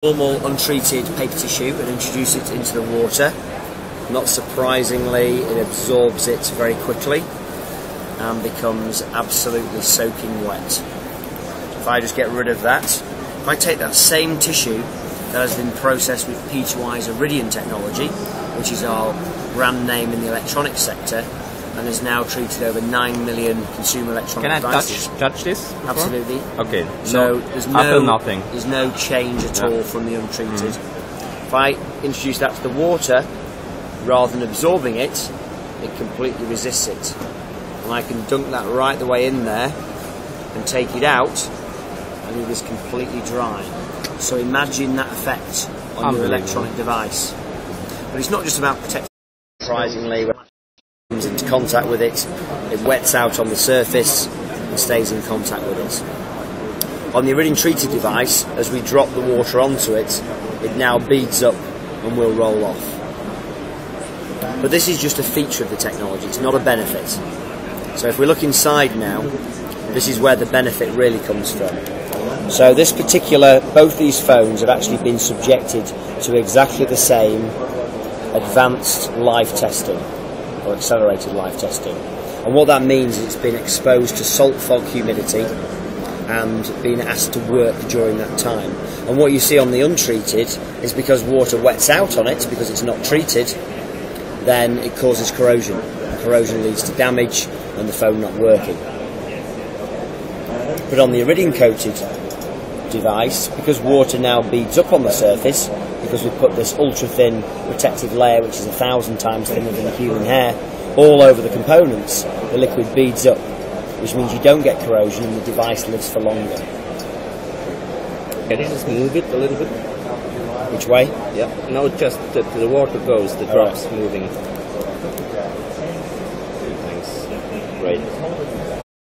Normal untreated paper tissue and introduce it into the water. Not surprisingly, it absorbs it very quickly and becomes absolutely soaking wet. If I just get rid of that, if I take that same tissue that has been processed with P2i's Iridium technology, which is our brand name in the electronics sector, and has now treated over 9 million consumer electronic devices. Can I touch this? Absolutely. Okay. So I feel nothing. There's no change at all from the untreated. If I introduce that to the water, rather than absorbing it, it completely resists it. And I can dunk that right the way in there and take it out, and it is completely dry. So imagine that effect on your electronic device. But it's not just about protecting. Surprisingly, when it comes into contact with it, it wets out on the surface and stays in contact with it. On the Iridium treated device, as we drop the water onto it, it now beads up and will roll off. But this is just a feature of the technology, it's not a benefit. So if we look inside now, this is where the benefit really comes from. So this particular, both these phones have actually been subjected to exactly the same advanced live testing, or accelerated live testing. And what that means is it's been exposed to salt, fog, humidity, and being asked to work during that time. And what you see on the untreated is because water wets out on it, because it's not treated, then it causes corrosion. And corrosion leads to damage and the phone not working. But on the Iridium coated device, because water now beads up on the surface, because we put this ultra thin protective layer, which is 1,000 times thinner than a human hair, all over the components, the liquid beads up, which means you don't get corrosion and the device lives for longer. Can you just move it a little bit? Which way? Yeah. No, just the water goes, the drops moving. Thanks. Great.